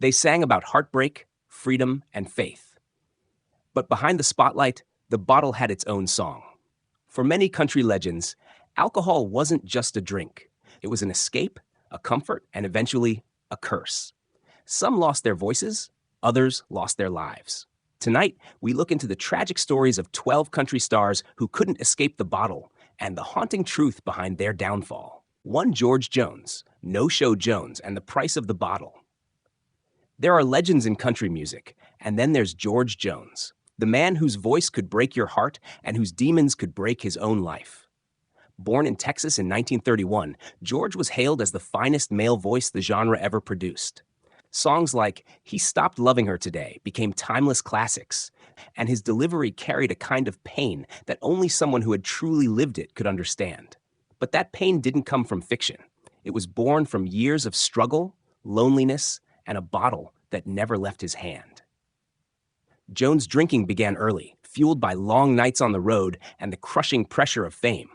They sang about heartbreak, freedom, and faith. But behind the spotlight, the bottle had its own song. For many country legends, alcohol wasn't just a drink. It was an escape, a comfort, and eventually a curse. Some lost their voices, others lost their lives. Tonight, we look into the tragic stories of 12 country stars who couldn't escape the bottle and the haunting truth behind their downfall. One George Jones, No-Show Jones, and the price of the bottle. There are legends in country music, and then there's George Jones, the man whose voice could break your heart and whose demons could break his own life. Born in Texas in 1931, George was hailed as the finest male voice the genre ever produced. Songs like He Stopped Loving Her Today became timeless classics, and his delivery carried a kind of pain that only someone who had truly lived it could understand. But that pain didn't come from fiction. It was born from years of struggle, loneliness, and a bottle that never left his hand. Jones' drinking began early, fueled by long nights on the road and the crushing pressure of fame.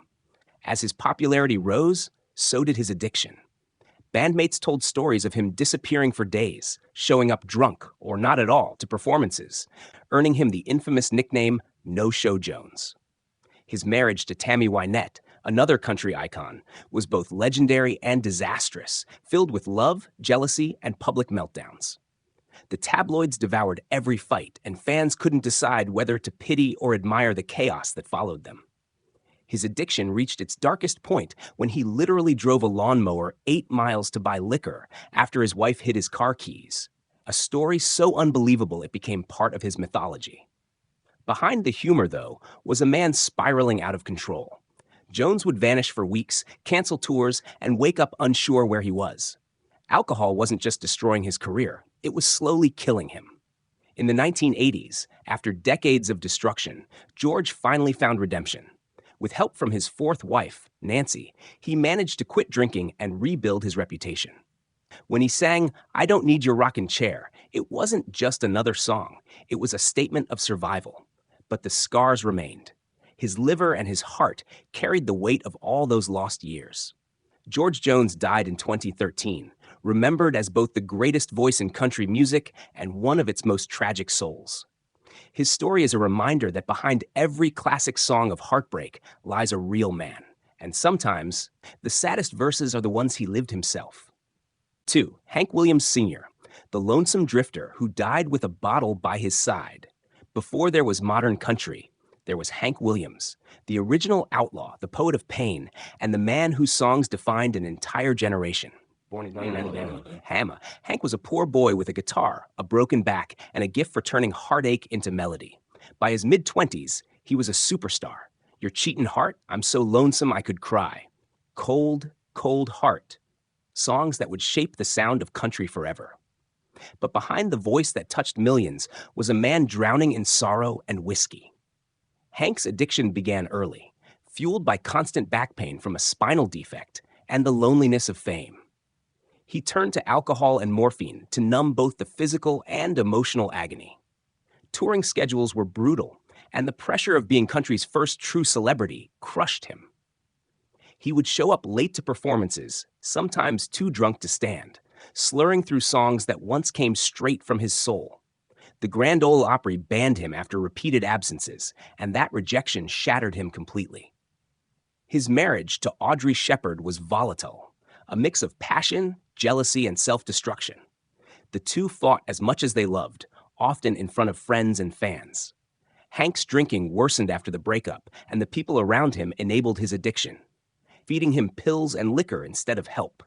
As his popularity rose, so did his addiction. Bandmates told stories of him disappearing for days, showing up drunk or not at all to performances, earning him the infamous nickname No-Show Jones. His marriage to Tammy Wynette, another country icon, was both legendary and disastrous, filled with love, jealousy, and public meltdowns. The tabloids devoured every fight, and fans couldn't decide whether to pity or admire the chaos that followed them. His addiction reached its darkest point when he literally drove a lawnmower 8 miles to buy liquor after his wife hid his car keys, a story so unbelievable it became part of his mythology. Behind the humor, though, was a man spiraling out of control. Jones would vanish for weeks, cancel tours, and wake up unsure where he was. Alcohol wasn't just destroying his career, it was slowly killing him. In the 1980s, after decades of destruction, George finally found redemption. With help from his fourth wife, Nancy, he managed to quit drinking and rebuild his reputation. When he sang, "I Don't Need Your Rockin' Chair," it wasn't just another song, it was a statement of survival. But the scars remained. His liver and his heart carried the weight of all those lost years. George Jones died in 2013, remembered as both the greatest voice in country music and one of its most tragic souls. His story is a reminder that behind every classic song of heartbreak lies a real man, and sometimes the saddest verses are the ones he lived himself. 2. Hank Williams Sr., the lonesome drifter who died with a bottle by his side. Before there was modern country, there was Hank Williams, the original outlaw, the poet of pain, and the man whose songs defined an entire generation. Born in Alabama, Hank was a poor boy with a guitar, a broken back, and a gift for turning heartache into melody. By his mid-20s, he was a superstar. Your cheatin' heart, I'm so lonesome I could cry. Cold, cold heart. Songs that would shape the sound of country forever. But behind the voice that touched millions was a man drowning in sorrow and whiskey. Hank's addiction began early, fueled by constant back pain from a spinal defect and the loneliness of fame. He turned to alcohol and morphine to numb both the physical and emotional agony. Touring schedules were brutal, and the pressure of being country's first true celebrity crushed him. He would show up late to performances, sometimes too drunk to stand, slurring through songs that once came straight from his soul. The Grand Ole Opry banned him after repeated absences, and that rejection shattered him completely. His marriage to Audrey Shepard was volatile, a mix of passion, jealousy, and self-destruction. The two fought as much as they loved, often in front of friends and fans. Hank's drinking worsened after the breakup, and the people around him enabled his addiction, feeding him pills and liquor instead of help.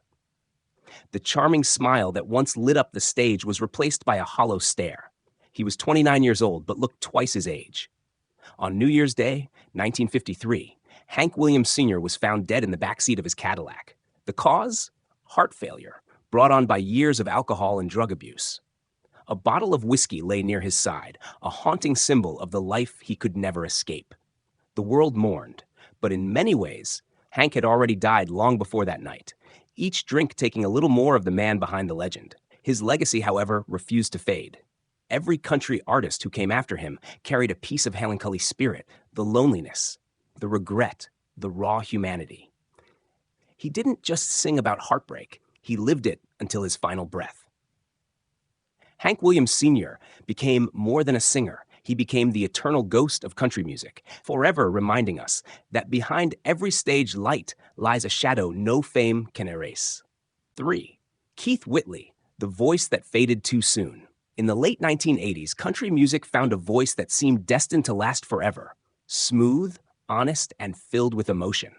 The charming smile that once lit up the stage was replaced by a hollow stare. He was 29 years old, but looked twice his age. On New Year's Day, 1953, Hank Williams Sr. was found dead in the backseat of his Cadillac. The cause? Heart failure, brought on by years of alcohol and drug abuse. A bottle of whiskey lay near his side, a haunting symbol of the life he could never escape. The world mourned, but in many ways, Hank had already died long before that night, each drink taking a little more of the man behind the legend. His legacy, however, refused to fade. Every country artist who came after him carried a piece of Helen Kelly's spirit, the loneliness, the regret, the raw humanity. He didn't just sing about heartbreak, he lived it until his final breath. Hank Williams Sr. became more than a singer. He became the eternal ghost of country music, forever reminding us that behind every stage light lies a shadow no fame can erase. 3. Keith Whitley, the voice that faded too soon. In the late 1980s, country music found a voice that seemed destined to last forever. Smooth, honest, and filled with emotion.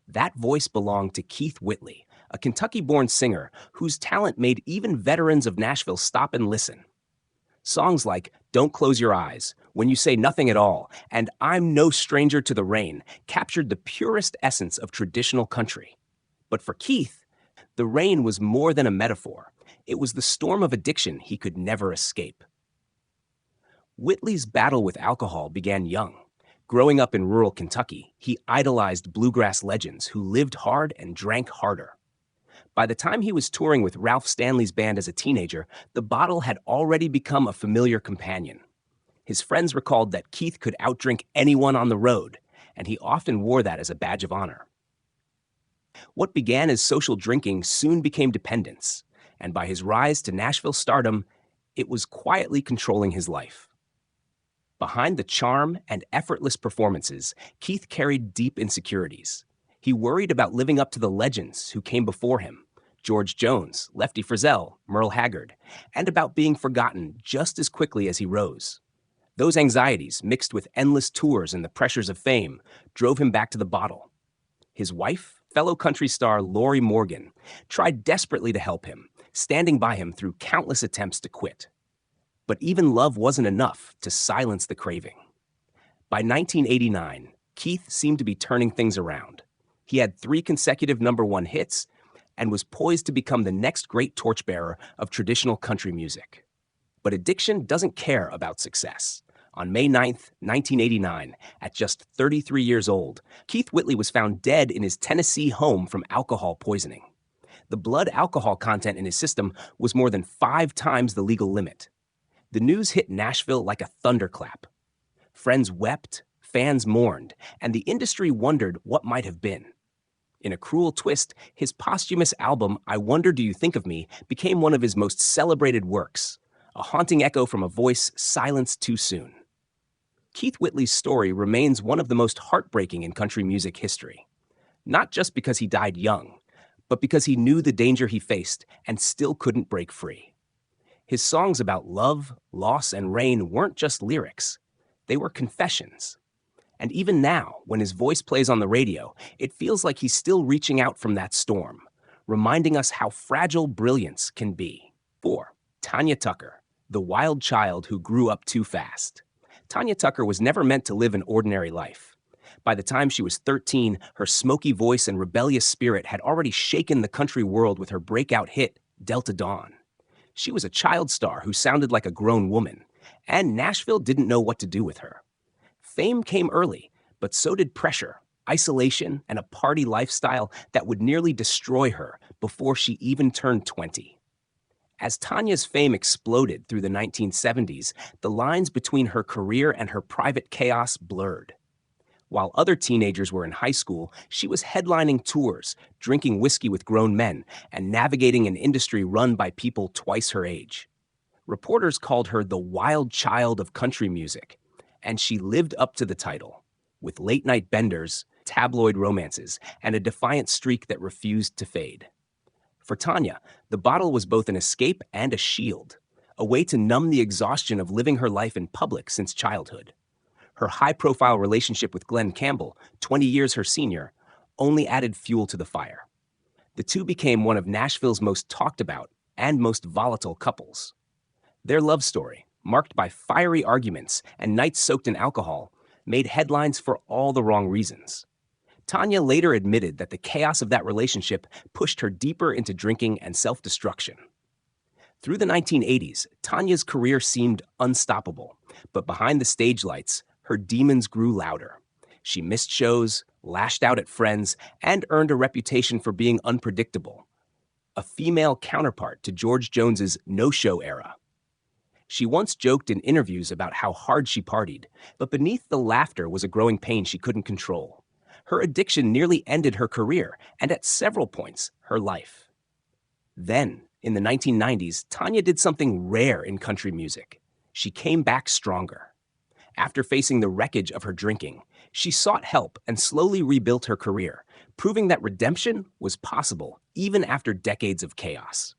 That voice belonged to Keith Whitley, a Kentucky-born singer whose talent made even veterans of Nashville stop and listen. Songs like Don't Close Your Eyes, When You Say Nothing at All, and I'm No Stranger to the Rain captured the purest essence of traditional country. But for Keith, the rain was more than a metaphor. It was the storm of addiction he could never escape. Whitley's battle with alcohol began young. Growing up in rural Kentucky, he idolized bluegrass legends who lived hard and drank harder. By the time he was touring with Ralph Stanley's band as a teenager, the bottle had already become a familiar companion. His friends recalled that Keith could outdrink anyone on the road, and he often wore that as a badge of honor. What began as social drinking soon became dependence, and by his rise to Nashville stardom, it was quietly controlling his life. Behind the charm and effortless performances, Keith carried deep insecurities. He worried about living up to the legends who came before him, George Jones, Lefty Frizzell, Merle Haggard, and about being forgotten just as quickly as he rose. Those anxieties, mixed with endless tours and the pressures of fame, drove him back to the bottle. His wife, fellow country star Lori Morgan, tried desperately to help him, standing by him through countless attempts to quit. But even love wasn't enough to silence the craving. By 1989, Keith seemed to be turning things around. He had 3 consecutive #1 hits and was poised to become the next great torchbearer of traditional country music. But addiction doesn't care about success. On May 9, 1989, at just 33 years old, Keith Whitley was found dead in his Tennessee home from alcohol poisoning. The blood alcohol content in his system was more than 5 times the legal limit. The news hit Nashville like a thunderclap. Friends wept, fans mourned, and the industry wondered what might have been. In a cruel twist, his posthumous album, I Wonder Do You Think of Me, became one of his most celebrated works, a haunting echo from a voice silenced too soon. Keith Whitley's story remains one of the most heartbreaking in country music history. Not just because he died young, but because he knew the danger he faced and still couldn't break free. His songs about love, loss, and rain weren't just lyrics. They were confessions. And even now, when his voice plays on the radio, it feels like he's still reaching out from that storm, reminding us how fragile brilliance can be. 4. Tanya Tucker, the wild child who grew up too fast. Tanya Tucker was never meant to live an ordinary life. By the time she was 13, her smoky voice and rebellious spirit had already shaken the country world with her breakout hit, Delta Dawn. She was a child star who sounded like a grown woman, and Nashville didn't know what to do with her. Fame came early, but so did pressure, isolation, and a party lifestyle that would nearly destroy her before she even turned 20. As Tanya's fame exploded through the 1970s, the lines between her career and her private chaos blurred. While other teenagers were in high school, she was headlining tours, drinking whiskey with grown men, and navigating an industry run by people twice her age. Reporters called her the wild child of country music, and she lived up to the title, with late-night benders, tabloid romances, and a defiant streak that refused to fade. For Tanya, the bottle was both an escape and a shield, a way to numb the exhaustion of living her life in public since childhood. Her high-profile relationship with Glenn Campbell, 20 years her senior, only added fuel to the fire. The two became one of Nashville's most talked about and most volatile couples. Their love story, marked by fiery arguments and nights soaked in alcohol, made headlines for all the wrong reasons. Tanya later admitted that the chaos of that relationship pushed her deeper into drinking and self-destruction. Through the 1980s, Tanya's career seemed unstoppable, but behind the stage lights, her demons grew louder. She missed shows, lashed out at friends, and earned a reputation for being unpredictable, a female counterpart to George Jones's no-show era. She once joked in interviews about how hard she partied, but beneath the laughter was a growing pain she couldn't control. Her addiction nearly ended her career, and at several points, her life. Then, In the 1990s, Tanya did something rare in country music. She came back stronger. After facing the wreckage of her drinking, she sought help and slowly rebuilt her career, proving that redemption was possible even after decades of chaos.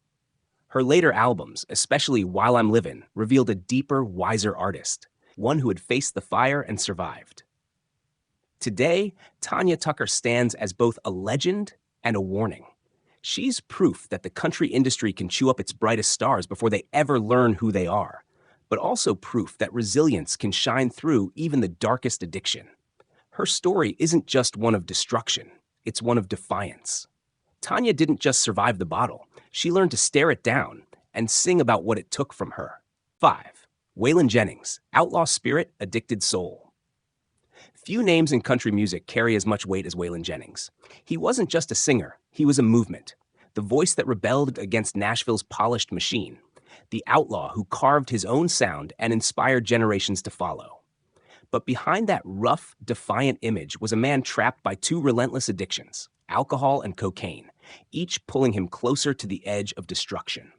Her later albums, especially While I'm Livin', revealed a deeper, wiser artist, one who had faced the fire and survived. Today, Tanya Tucker stands as both a legend and a warning. She's proof that the country industry can chew up its brightest stars before they ever learn who they are, but also proof that resilience can shine through even the darkest addiction. Her story isn't just one of destruction, it's one of defiance. Tanya didn't just survive the bottle, she learned to stare it down and sing about what it took from her. 5. Waylon Jennings, Outlaw Spirit, Addicted Soul. Few names in country music carry as much weight as Waylon Jennings. He wasn't just a singer, he was a movement. The voice that rebelled against Nashville's polished machine. The outlaw who carved his own sound and inspired generations to follow. But behind that rough, defiant image was a man trapped by two relentless addictions, alcohol and cocaine, each pulling him closer to the edge of destruction.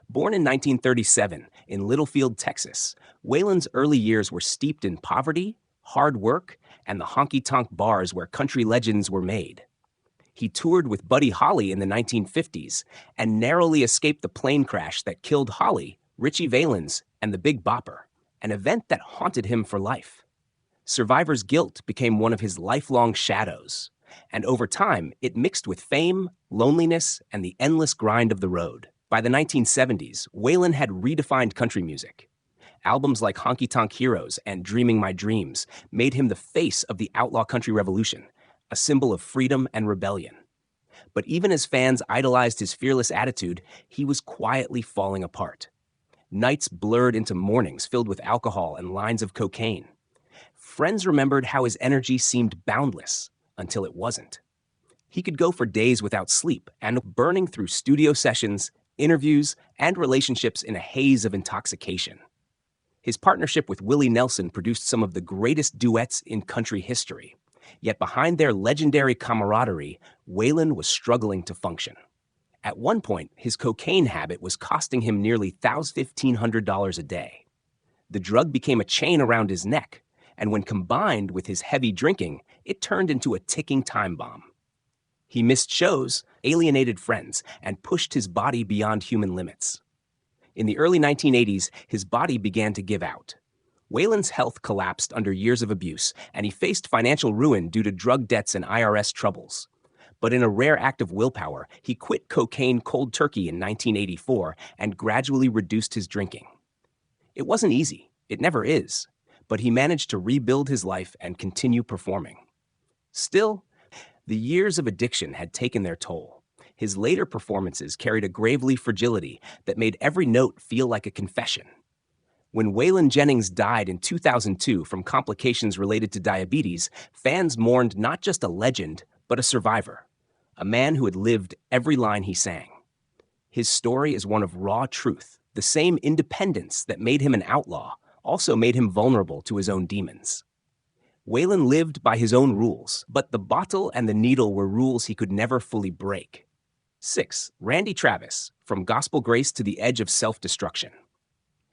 Born in 1937 in Littlefield, Texas, Waylon's early years were steeped in poverty, hard work, and the honky-tonk bars where country legends were made. He toured with Buddy Holly in the 1950s and narrowly escaped the plane crash that killed Holly, Richie Valens, and the Big Bopper, an event that haunted him for life. Survivor's guilt became one of his lifelong shadows, and over time, it mixed with fame, loneliness, and the endless grind of the road. By the 1970s, Waylon had redefined country music. Albums like Honky Tonk Heroes and Dreaming My Dreams made him the face of the outlaw country revolution, a symbol of freedom and rebellion. But even as fans idolized his fearless attitude, he was quietly falling apart. Nights blurred into mornings filled with alcohol and lines of cocaine. Friends remembered how his energy seemed boundless until it wasn't. He could go for days without sleep and burning through studio sessions, interviews, and relationships in a haze of intoxication. His partnership with Willie Nelson produced some of the greatest duets in country history. Yet behind their legendary camaraderie, Waylon was struggling to function. At one point, his cocaine habit was costing him nearly $1,500 a day. The drug became a chain around his neck, and when combined with his heavy drinking, it turned into a ticking time bomb. He missed shows, alienated friends, and pushed his body beyond human limits. In the early 1980s, his body began to give out. Waylon's health collapsed under years of abuse, and he faced financial ruin due to drug debts and IRS troubles. But in a rare act of willpower, he quit cocaine cold turkey in 1984 and gradually reduced his drinking. It wasn't easy, it never is, but he managed to rebuild his life and continue performing. Still, the years of addiction had taken their toll. His later performances carried a gravely fragility that made every note feel like a confession. When Waylon Jennings died in 2002 from complications related to diabetes, fans mourned not just a legend, but a survivor, a man who had lived every line he sang. His story is one of raw truth. The same independence that made him an outlaw also made him vulnerable to his own demons. Waylon lived by his own rules, but the bottle and the needle were rules he could never fully break. 6. Randy Travis, From Gospel Grace to the Edge of Self-Destruction.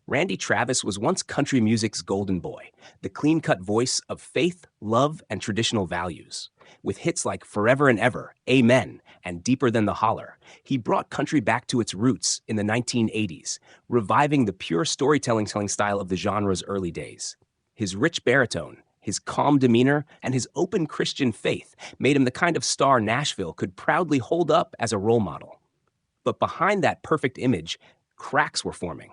Randy Travis was once country music's golden boy, the clean-cut voice of faith, love, and traditional values. With hits like Forever and Ever, Amen, and Deeper Than the Holler, he brought country back to its roots in the 1980s, reviving the pure storytelling style of the genre's early days. His rich baritone, his calm demeanor, and his open Christian faith made him the kind of star Nashville could proudly hold up as a role model. But behind that perfect image, cracks were forming.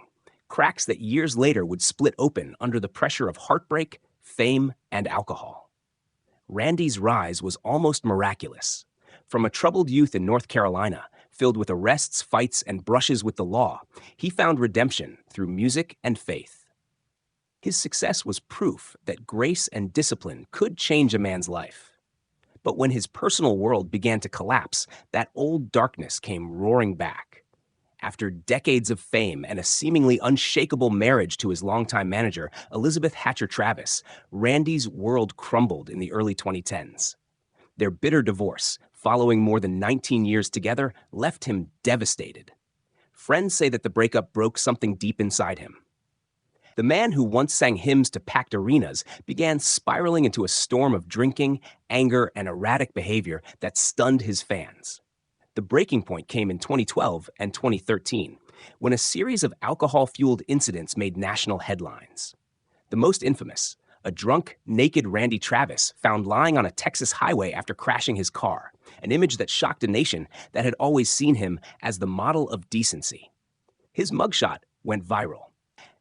Cracks that years later would split open under the pressure of heartbreak, fame, and alcohol. Randy's rise was almost miraculous. From a troubled youth in North Carolina, filled with arrests, fights, and brushes with the law, he found redemption through music and faith. His success was proof that grace and discipline could change a man's life. But when his personal world began to collapse, that old darkness came roaring back. After decades of fame and a seemingly unshakable marriage to his longtime manager, Elizabeth Hatcher Travis, Randy's world crumbled in the early 2010s. Their bitter divorce, following more than 19 years together, left him devastated. Friends say that the breakup broke something deep inside him. The man who once sang hymns to packed arenas began spiraling into a storm of drinking, anger, and erratic behavior that stunned his fans. The breaking point came in 2012 and 2013, when a series of alcohol-fueled incidents made national headlines. The most infamous, a drunk, naked Randy Travis found lying on a Texas highway after crashing his car, an image that shocked a nation that had always seen him as the model of decency. His mugshot went viral.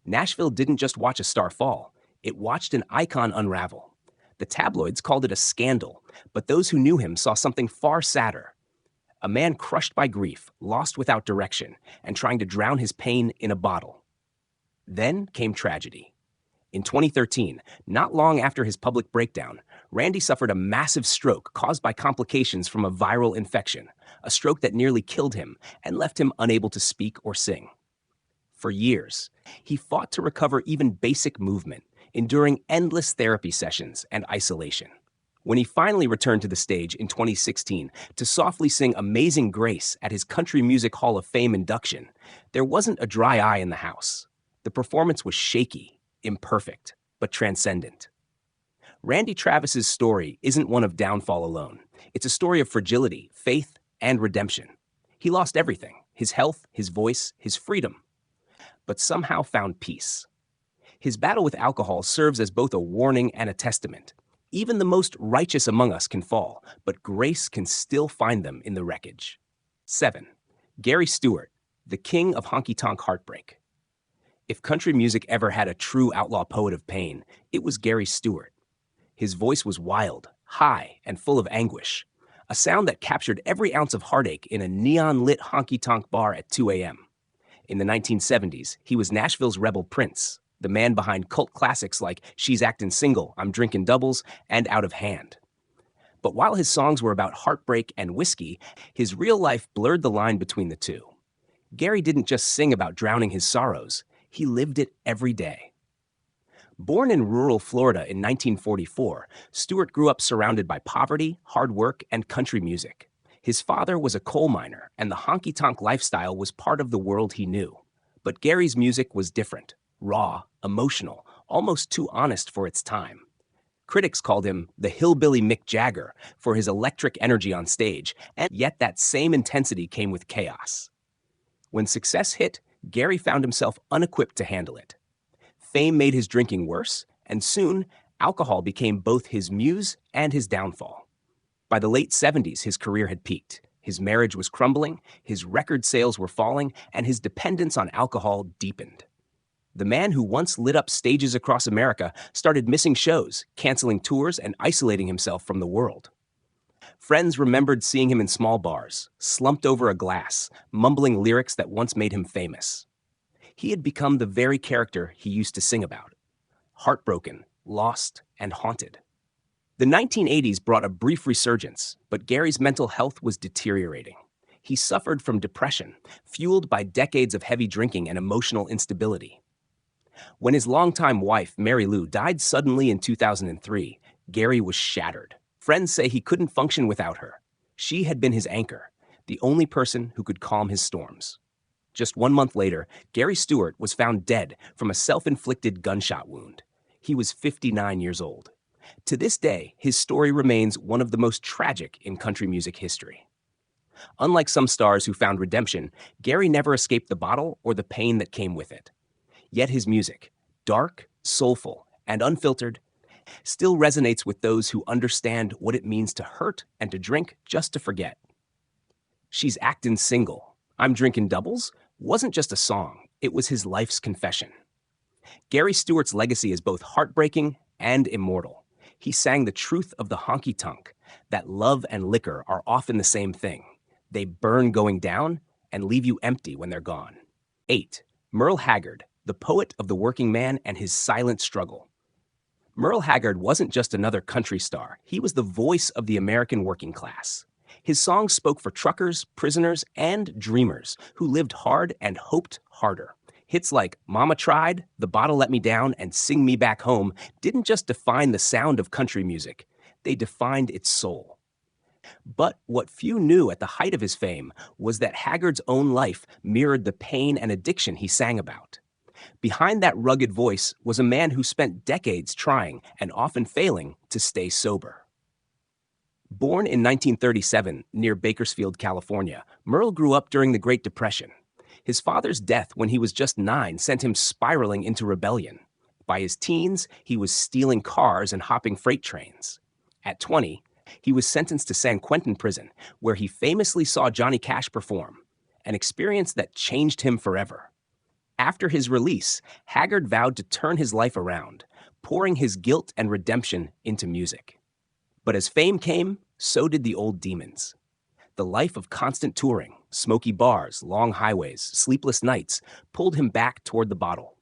Nashville didn't just watch a star fall, it watched an icon unravel. The tabloids called it a scandal, but those who knew him saw something far sadder. A man crushed by grief, lost without direction, and trying to drown his pain in a bottle. Then came tragedy. In 2013, not long after his public breakdown, Randy suffered a massive stroke caused by complications from a viral infection, a stroke that nearly killed him and left him unable to speak or sing. For years, he fought to recover even basic movement, enduring endless therapy sessions and isolation. When he finally returned to the stage in 2016 to softly sing Amazing Grace at his Country Music Hall of Fame induction, there wasn't a dry eye in the house. The performance was shaky, imperfect, but transcendent. Randy Travis's story isn't one of downfall alone. It's a story of fragility, faith, and redemption. He lost everything: his health, his voice, his freedom, but somehow found peace. His battle with alcohol serves as both a warning and a testament. Even the most righteous among us can fall, but grace can still find them in the wreckage. 7. Gary Stewart, the king of honky-tonk heartbreak. If country music ever had a true outlaw poet of pain, it was Gary Stewart. His voice was wild, high, and full of anguish, a sound that captured every ounce of heartache in a neon-lit honky-tonk bar at 2 a.m. In the 1970s, he was Nashville's rebel prince, the man behind cult classics like She's Actin' Single, I'm Drinkin' Doubles, and Out of Hand. But while his songs were about heartbreak and whiskey, his real life blurred the line between the two. Gary didn't just sing about drowning his sorrows, he lived it every day. Born in rural Florida in 1944, Stewart grew up surrounded by poverty, hard work, and country music. His father was a coal miner, and the honky-tonk lifestyle was part of the world he knew. But Gary's music was different, raw, emotional, almost too honest for its time. Critics called him the hillbilly Mick Jagger for his electric energy on stage, and yet that same intensity came with chaos. When success hit, Gary found himself unequipped to handle it. Fame made his drinking worse, and soon, alcohol became both his muse and his downfall. By the late 70s, his career had peaked. His marriage was crumbling, his record sales were falling, and his dependence on alcohol deepened. The man who once lit up stages across America started missing shows, canceling tours, and isolating himself from the world. Friends remembered seeing him in small bars, slumped over a glass, mumbling lyrics that once made him famous. He had become the very character he used to sing about: heartbroken, lost, and haunted. The 1980s brought a brief resurgence, but Gary's mental health was deteriorating. He suffered from depression, fueled by decades of heavy drinking and emotional instability. When his longtime wife, Mary Lou, died suddenly in 2003, Gary was shattered. Friends say he couldn't function without her. She had been his anchor, the only person who could calm his storms. Just 1 month later, Gary Stewart was found dead from a self-inflicted gunshot wound. He was 59 years old. To this day, his story remains one of the most tragic in country music history. Unlike some stars who found redemption, Gary never escaped the bottle or the pain that came with it. Yet his music, dark, soulful, and unfiltered, still resonates with those who understand what it means to hurt and to drink just to forget. She's Actin' Single, I'm Drinkin' Doubles wasn't just a song, it was his life's confession. Gary Stewart's legacy is both heartbreaking and immortal. He sang the truth of the honky-tonk, that love and liquor are often the same thing. They burn going down and leave you empty when they're gone. 8. Merle Haggard, the poet of the working man and his silent struggle. Merle Haggard wasn't just another country star. He was the voice of the American working class. His songs spoke for truckers, prisoners, and dreamers who lived hard and hoped harder. Hits like Mama Tried, The Bottle Let Me Down, and Sing Me Back Home didn't just define the sound of country music. They defined its soul. But what few knew at the height of his fame was that Haggard's own life mirrored the pain and addiction he sang about. Behind that rugged voice was a man who spent decades trying, and often failing, to stay sober. Born in 1937 near Bakersfield, California, Merle grew up during the Great Depression. His father's death when he was just 9 sent him spiraling into rebellion. By his teens, he was stealing cars and hopping freight trains. At 20, he was sentenced to San Quentin prison, where he famously saw Johnny Cash perform, an experience that changed him forever. After his release, Haggard vowed to turn his life around, pouring his guilt and redemption into music. But as fame came, so did the old demons. The life of constant touring, smoky bars, long highways, sleepless nights pulled him back toward the bottle.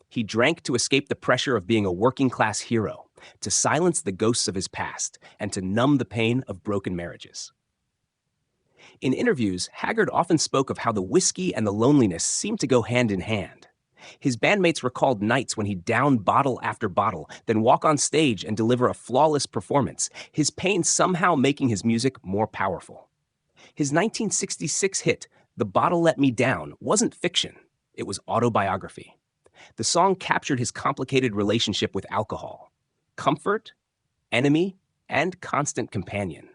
He drank to escape the pressure of being a working-class hero, to silence the ghosts of his past, and to numb the pain of broken marriages. In interviews, Haggard often spoke of how the whiskey and the loneliness seemed to go hand in hand. His bandmates recalled nights when he'd down bottle after bottle, then walk on stage and deliver a flawless performance, his pain somehow making his music more powerful. His 1966 hit, "The Bottle Let Me Down," wasn't fiction, it was autobiography. The song captured his complicated relationship with alcohol: comfort, enemy, and constant companion.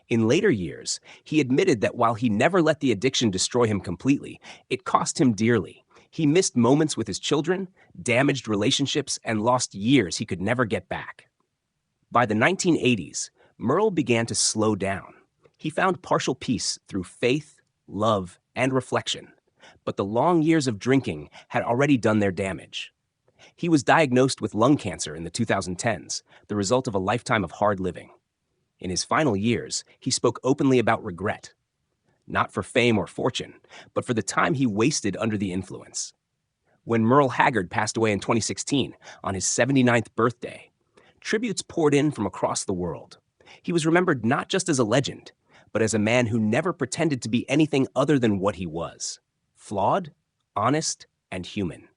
In later years, he admitted that while he never let the addiction destroy him completely, it cost him dearly. He missed moments with his children, damaged relationships, and lost years he could never get back. By the 1980s, Merle began to slow down. He found partial peace through faith, love, and reflection. But the long years of drinking had already done their damage. He was diagnosed with lung cancer in the 2010s, the result of a lifetime of hard living. In his final years, he spoke openly about regret. Not for fame or fortune, but for the time he wasted under the influence. When Merle Haggard passed away in 2016, on his 79th birthday, tributes poured in from across the world. He was remembered not just as a legend, but as a man who never pretended to be anything other than what he was: flawed, honest, and human.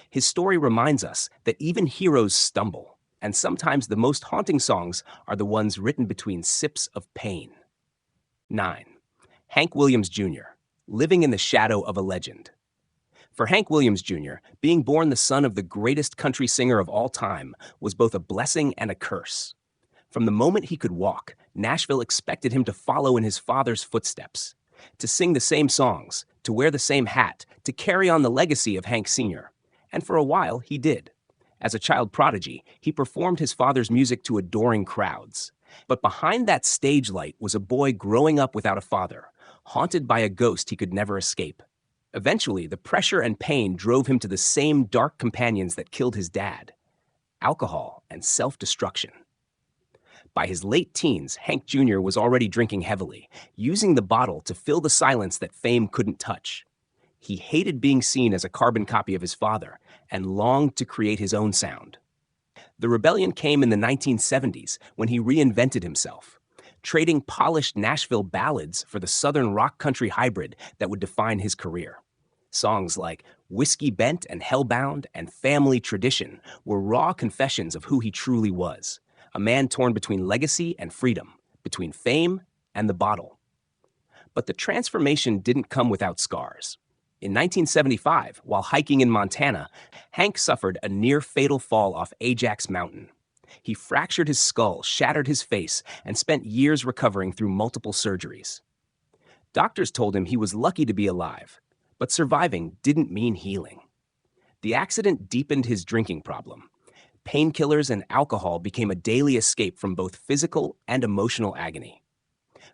His story reminds us that even heroes stumble, and sometimes the most haunting songs are the ones written between sips of pain. 9. Hank Williams Jr., living in the shadow of a legend. For Hank Williams Jr., being born the son of the greatest country singer of all time was both a blessing and a curse. From the moment he could walk, Nashville expected him to follow in his father's footsteps, to sing the same songs, to wear the same hat, to carry on the legacy of Hank Sr. And for a while, he did. As a child prodigy, he performed his father's music to adoring crowds. But behind that stage light was a boy growing up without a father, haunted by a ghost he could never escape. Eventually, the pressure and pain drove him to the same dark companions that killed his dad: alcohol and self-destruction. By his late teens, Hank Jr. was already drinking heavily, using the bottle to fill the silence that fame couldn't touch. He hated being seen as a carbon copy of his father and longed to create his own sound. The rebellion came in the 1970s when he reinvented himself, trading polished Nashville ballads for the southern rock country hybrid that would define his career. Songs like Whiskey Bent and Hellbound and Family Tradition were raw confessions of who he truly was: a man torn between legacy and freedom, between fame and the bottle. But the transformation didn't come without scars. In 1975, while hiking in Montana, Hank suffered a near-fatal fall off Ajax Mountain. He fractured his skull, shattered his face, and spent years recovering through multiple surgeries. Doctors told him he was lucky to be alive, but surviving didn't mean healing. The accident deepened his drinking problem. Painkillers and alcohol became a daily escape from both physical and emotional agony.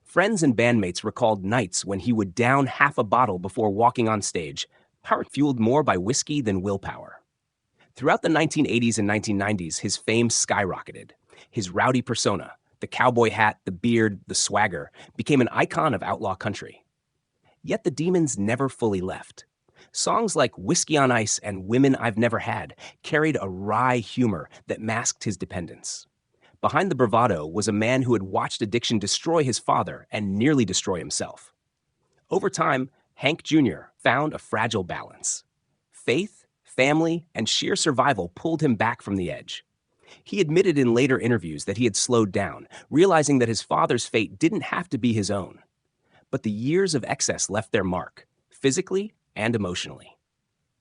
Friends and bandmates recalled nights when he would down half a bottle before walking on stage, heart fueled more by whiskey than willpower. Throughout the 1980s and 1990s, his fame skyrocketed. His rowdy persona, the cowboy hat, the beard, the swagger, became an icon of outlaw country. Yet the demons never fully left. Songs like Whiskey on Ice and Women I've Never Had carried a wry humor that masked his dependence. Behind the bravado was a man who had watched addiction destroy his father and nearly destroy himself. Over time, Hank Jr. found a fragile balance. Faith, family, and sheer survival pulled him back from the edge. He admitted in later interviews that he had slowed down, realizing that his father's fate didn't have to be his own. But the years of excess left their mark, physically and emotionally.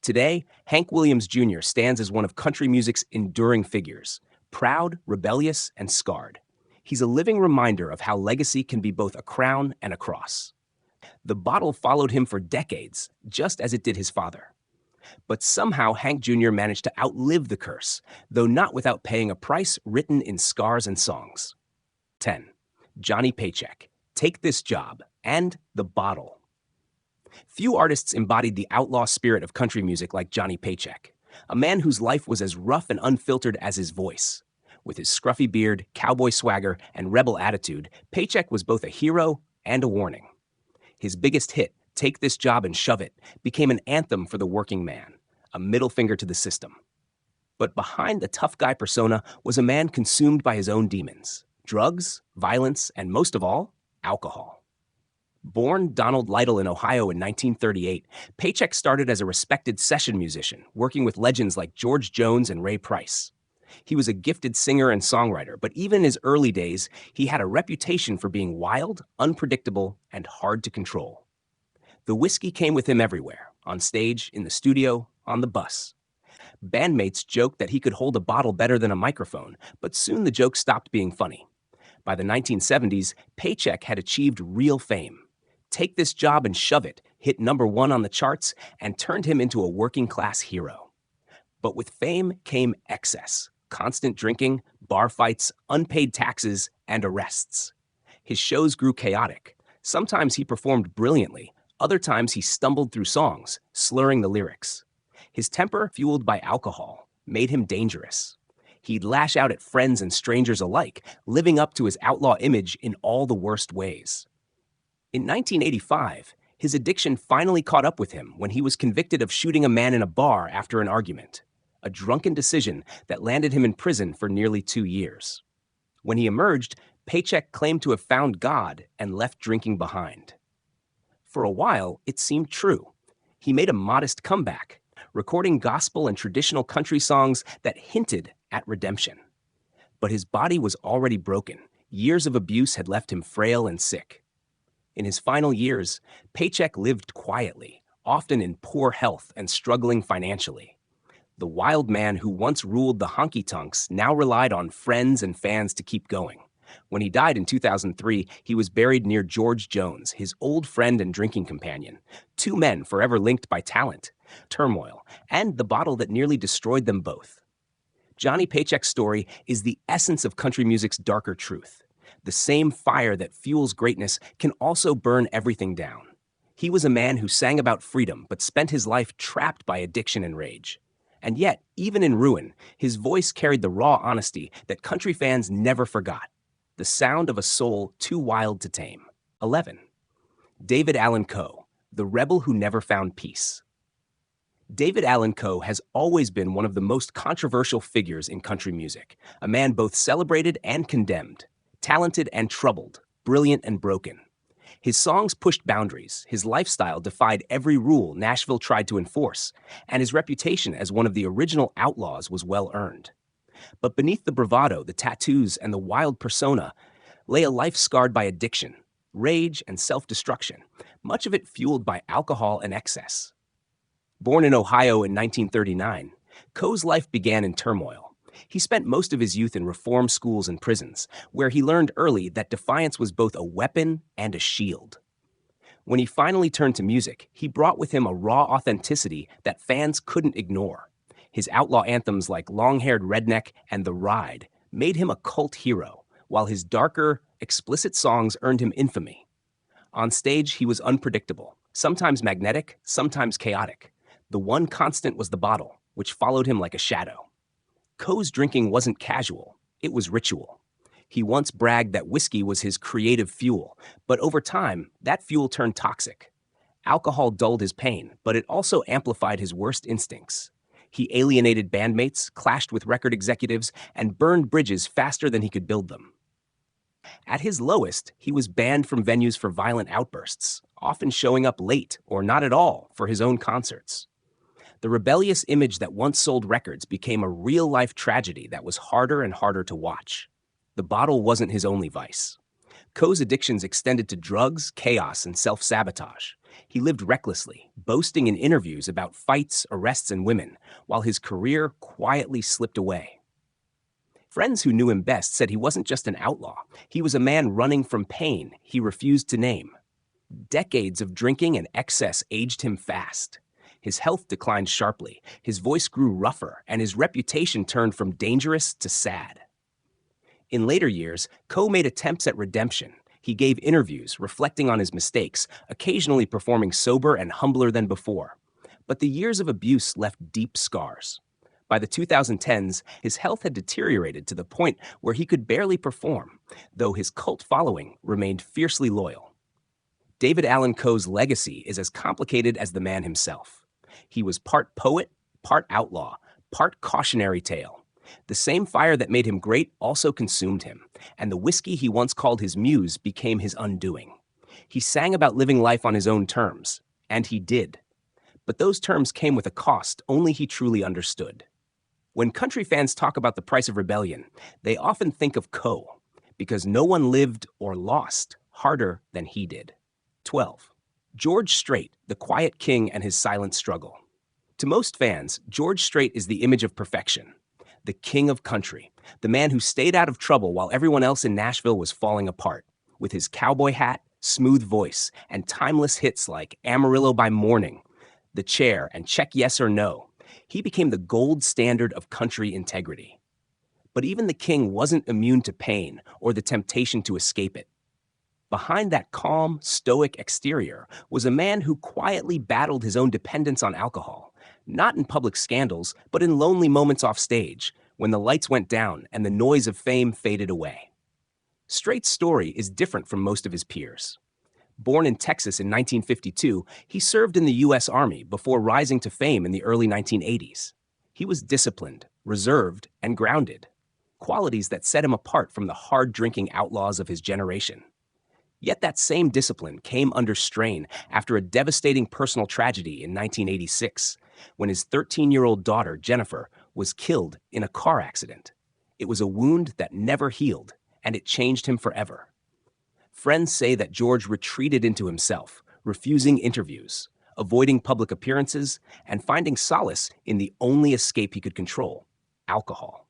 Today, Hank Williams Jr. stands as one of country music's enduring figures, proud, rebellious, and scarred. He's a living reminder of how legacy can be both a crown and a cross. The bottle followed him for decades, just as it did his father. But somehow Hank Jr. managed to outlive the curse, though not without paying a price written in scars and songs. 10. Johnny Paycheck, Take This Job, and The Bottle. Few artists embodied the outlaw spirit of country music like Johnny Paycheck, a man whose life was as rough and unfiltered as his voice. With his scruffy beard, cowboy swagger, and rebel attitude, Paycheck was both a hero and a warning. His biggest hit, Take This Job and Shove It, became an anthem for the working man, a middle finger to the system. But behind the tough guy persona was a man consumed by his own demons: drugs, violence, and most of all, alcohol. Born Donald Lytle in Ohio in 1938, Paycheck started as a respected session musician, working with legends like George Jones and Ray Price. He was a gifted singer and songwriter, but even in his early days, he had a reputation for being wild, unpredictable, and hard to control. The whiskey came with him everywhere, on stage, in the studio, on the bus. Bandmates joked that he could hold a bottle better than a microphone, but soon the joke stopped being funny. By the 1970s, Paycheck had achieved real fame. Take This Job and Shove It hit #1 on the charts and turned him into a working-class hero. But with fame came excess: constant drinking, bar fights, unpaid taxes, and arrests. His shows grew chaotic. Sometimes he performed brilliantly, other times he stumbled through songs, slurring the lyrics. His temper, fueled by alcohol, made him dangerous. He'd lash out at friends and strangers alike, living up to his outlaw image in all the worst ways. In 1985, his addiction finally caught up with him when he was convicted of shooting a man in a bar after an argument, a drunken decision that landed him in prison for nearly 2 years. When he emerged, Paycheck claimed to have found God and left drinking behind. For a while, it seemed true. He made a modest comeback, recording gospel and traditional country songs that hinted at redemption. But his body was already broken. Years of abuse had left him frail and sick. In his final years, Paycheck lived quietly, often in poor health and struggling financially. The wild man who once ruled the honky-tonks now relied on friends and fans to keep going. When he died in 2003, he was buried near George Jones, his old friend and drinking companion, two men forever linked by talent, turmoil, and the bottle that nearly destroyed them both. Johnny Paycheck's story is the essence of country music's darker truth. The same fire that fuels greatness can also burn everything down. He was a man who sang about freedom but spent his life trapped by addiction and rage. And yet, even in ruin, his voice carried the raw honesty that country fans never forgot. The sound of a soul too wild to tame. 11. David Allan Coe, the rebel who never found peace. David Allan Coe has always been one of the most controversial figures in country music, a man both celebrated and condemned, talented and troubled, brilliant and broken. His songs pushed boundaries, his lifestyle defied every rule Nashville tried to enforce, and his reputation as one of the original outlaws was well earned. But beneath the bravado, the tattoos, and the wild persona lay a life scarred by addiction, rage, and self-destruction, much of it fueled by alcohol and excess. Born in Ohio in 1939, Coe's life began in turmoil. He spent most of his youth in reform schools and prisons, where he learned early that defiance was both a weapon and a shield. When he finally turned to music, he brought with him a raw authenticity that fans couldn't ignore. His outlaw anthems like Long-Haired Redneck and The Ride made him a cult hero, while his darker, explicit songs earned him infamy. On stage, he was unpredictable, sometimes magnetic, sometimes chaotic. The one constant was the bottle, which followed him like a shadow. Coe's drinking wasn't casual, it was ritual. He once bragged that whiskey was his creative fuel, but over time, that fuel turned toxic. Alcohol dulled his pain, but it also amplified his worst instincts. He alienated bandmates, clashed with record executives, and burned bridges faster than he could build them. At his lowest, he was banned from venues for violent outbursts, often showing up late or not at all for his own concerts. The rebellious image that once sold records became a real-life tragedy that was harder and harder to watch. The bottle wasn't his only vice. Coe's addictions extended to drugs, chaos, and self-sabotage. He lived recklessly, boasting in interviews about fights, arrests, and women, while his career quietly slipped away. Friends who knew him best said he wasn't just an outlaw. He was a man running from pain he refused to name. Decades of drinking and excess aged him fast. His health declined sharply, his voice grew rougher, and his reputation turned from dangerous to sad. In later years, Coe made attempts at redemption. He gave interviews, reflecting on his mistakes, occasionally performing sober and humbler than before. But the years of abuse left deep scars. By the 2010s, his health had deteriorated to the point where he could barely perform, though his cult following remained fiercely loyal. David Allan Coe's legacy is as complicated as the man himself. He was part poet, part outlaw, part cautionary tale. The same fire that made him great also consumed him, and the whiskey he once called his muse became his undoing. He sang about living life on his own terms, and he did. But those terms came with a cost only he truly understood. When country fans talk about the price of rebellion, they often think of Coe, because no one lived or lost harder than he did. 12. George Strait, the quiet king and his silent struggle. To most fans, George Strait is the image of perfection. The king of country, the man who stayed out of trouble while everyone else in Nashville was falling apart. With his cowboy hat, smooth voice, and timeless hits like Amarillo by Morning, The Chair, and Check Yes or No, he became the gold standard of country integrity. But even the king wasn't immune to pain or the temptation to escape it. Behind that calm, stoic exterior was a man who quietly battled his own dependence on alcohol, not in public scandals, but in lonely moments off stage, when the lights went down and the noise of fame faded away. Strait's story is different from most of his peers. Born in Texas in 1952, he served in the U.S. Army before rising to fame in the early 1980s. He was disciplined, reserved, and grounded, qualities that set him apart from the hard-drinking outlaws of his generation. Yet that same discipline came under strain after a devastating personal tragedy in 1986, when his 13-year-old daughter, Jennifer, was killed in a car accident. It was a wound that never healed, and it changed him forever. Friends say that George retreated into himself, refusing interviews, avoiding public appearances, and finding solace in the only escape he could control: alcohol.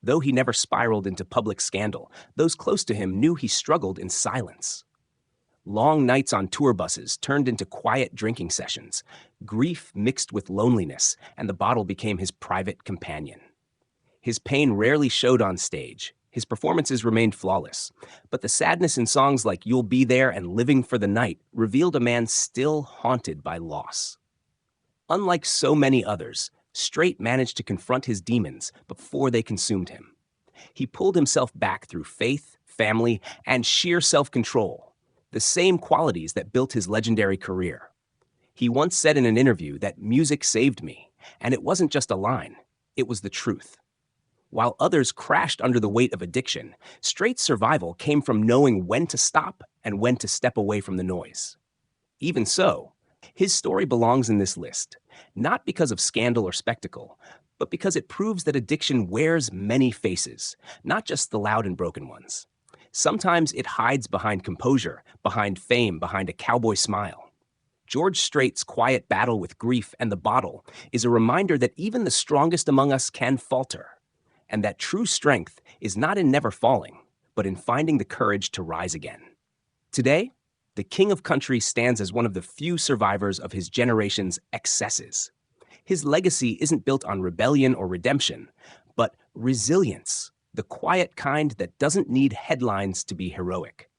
Though he never spiraled into public scandal, those close to him knew he struggled in silence. Long nights on tour buses turned into quiet drinking sessions. Grief mixed with loneliness, and the bottle became his private companion. His pain rarely showed on stage. His performances remained flawless. But the sadness in songs like You'll Be There and Living for the Night revealed a man still haunted by loss. Unlike so many others, Strait managed to confront his demons before they consumed him. He pulled himself back through faith, family, and sheer self-control, the same qualities that built his legendary career. He once said in an interview that music saved me, and it wasn't just a line, it was the truth. While others crashed under the weight of addiction, Strait's survival came from knowing when to stop and when to step away from the noise. Even so, his story belongs in this list, not because of scandal or spectacle, but because it proves that addiction wears many faces, not just the loud and broken ones. Sometimes it hides behind composure, behind fame, behind a cowboy smile. George Strait's quiet battle with grief and the bottle is a reminder that even the strongest among us can falter, and that true strength is not in never falling, but in finding the courage to rise again. Today, the King of Country stands as one of the few survivors of his generation's excesses. His legacy isn't built on rebellion or redemption, but resilience, the quiet kind that doesn't need headlines to be heroic.